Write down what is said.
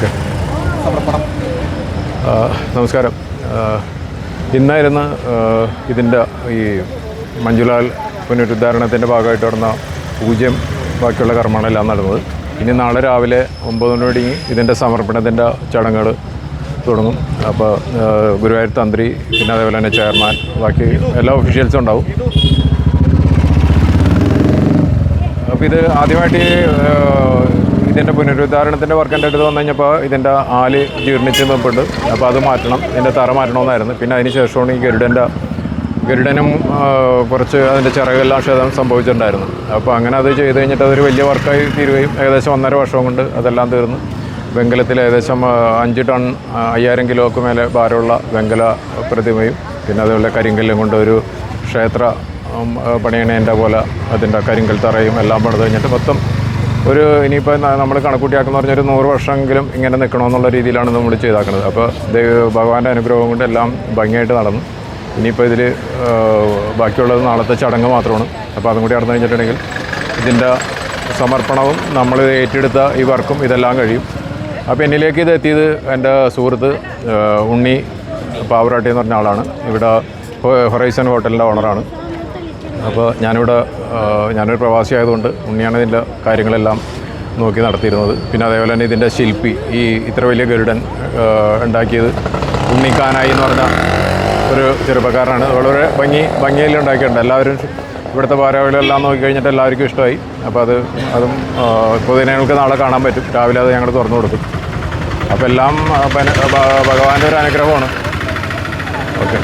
Okay. സമർപ്പണം. നമസ്കാരം. ഇന്നായിരുന്നു ഇതിൻ്റെ ഈ മഞ്ജുലാൽ പുനരുദ്ധാരണത്തിൻ്റെ ഭാഗമായിട്ട് നടന്ന പൂജ്യം ബാക്കിയുള്ള കർമ്മങ്ങളെല്ലാം നടന്നത്. ഇനി നാളെ രാവിലെ 9 മണി ഇതിൻ്റെ സമർപ്പണത്തിൻ്റെ ചടങ്ങുകൾ തുടങ്ങും. അപ്പോൾ ഗുരുവായൂർ തന്ത്രി, പിന്നെ അതേപോലെ തന്നെ ചെയർമാൻ, ബാക്കി എല്ലാ ഒഫീഷ്യൽസും ഉണ്ടാവും. അപ്പോൾ ഇത് ആദ്യമായിട്ട് ഇതിൻ്റെ പുനരുദ്ധാരണത്തിൻ്റെ വർക്ക് എൻ്റെ അടുത്ത് വന്നു കഴിഞ്ഞപ്പോൾ ഇതിൻ്റെ ആല് ജീർണിച്ച് നിൽപ്പുണ്ട്. അപ്പോൾ അത് മാറ്റണം, ഇതിൻ്റെ തറ മാറ്റണമെന്നായിരുന്നു. പിന്നെ അതിന് ശേഷമാണ് ഈ ഗരുഡനും കുറച്ച് അതിൻ്റെ ചിറകെല്ലാം ക്ഷതം സംഭവിച്ചിട്ടുണ്ടായിരുന്നു. അപ്പോൾ അങ്ങനെ അത് ചെയ്ത് കഴിഞ്ഞിട്ട് അതൊരു വലിയ വർക്കായി തീരുകയും ഏകദേശം 1.5 വർഷം കൊണ്ട് അതെല്ലാം തീർന്ന് വെങ്കലത്തിൽ ഏകദേശം 5 ടൺ 5000 കിലോക്ക് മേലെ ഭാരമുള്ള വെങ്കല പ്രതിമയും, പിന്നെ അതുപോലെ കരിങ്കല്ലും കൊണ്ട് ഒരു ക്ഷേത്ര പണിയണേൻ്റെ പോലെ അതിൻ്റെ കരിങ്കൽ തറയും എല്ലാം പണിത് കഴിഞ്ഞിട്ട് മൊത്തം ഒരു ഇനിയിപ്പോൾ നമ്മൾ കണക്കൂട്ടിയാക്കുന്ന പറഞ്ഞൊരു 100 വർഷമെങ്കിലും ഇങ്ങനെ നിൽക്കണമെന്നുള്ള രീതിയിലാണ് നമ്മൾ ചെയ്താക്കുന്നത്. അപ്പോൾ ഭഗവാന്റെ അനുഗ്രഹം കൊണ്ട് എല്ലാം ഭംഗിയായിട്ട് നടന്നു. ഇനിയിപ്പോൾ ഇതിൽ ബാക്കിയുള്ളത് നാളത്തെ ചടങ്ങ് മാത്രമാണ്. അപ്പോൾ അതും കൂടി നടന്നു കഴിഞ്ഞിട്ടുണ്ടെങ്കിൽ ഇതിൻ്റെ സമർപ്പണവും നമ്മൾ ഏറ്റെടുത്ത ഈ വർക്കും ഇതെല്ലാം കഴിയും. അപ്പോൾ എന്നിലേക്ക് ഇത് എത്തിയത് എൻ്റെ സുഹൃത്ത് ഉണ്ണി പാവറാട്ടി എന്ന് പറഞ്ഞ ആളാണ്. ഇവിടെ ഹൊറൈസൺ ഹോട്ടലിൻ്റെ ഓണറാണ്. അപ്പോൾ ഞാനൊരു പ്രവാസി ആയതുകൊണ്ട് ഉണ്ണിയാണ് ഇതിൻ്റെ കാര്യങ്ങളെല്ലാം നോക്കി നടത്തിയിരുന്നത്. പിന്നെ അതേപോലെ തന്നെ ഇതിൻ്റെ ശില്പി, ഈ ഇത്ര വലിയ ഗരുഡൻ ഉണ്ടാക്കിയത് ഉണ്ണിക്കാനായി എന്ന് പറഞ്ഞ ഒരു ചെറുപ്പക്കാരനാണ്. വളരെ ഭംഗിയിൽ ഉണ്ടാക്കിയിട്ടുണ്ട്. എല്ലാവരും ഇവിടുത്തെ ഭാരവാഹികളെല്ലാം നോക്കിക്കഴിഞ്ഞിട്ട് എല്ലാവർക്കും ഇഷ്ടമായി. അപ്പോൾ അതും പൊതുജനങ്ങൾക്ക് നാളെ കാണാൻ പറ്റും. രാവിലെ അത് ഞങ്ങൾ തുറന്നു കൊടുക്കും. അപ്പോൾ എല്ലാം ഭഗവാന്റെ ഒരു അനുഗ്രഹമാണ്. ഓക്കെ.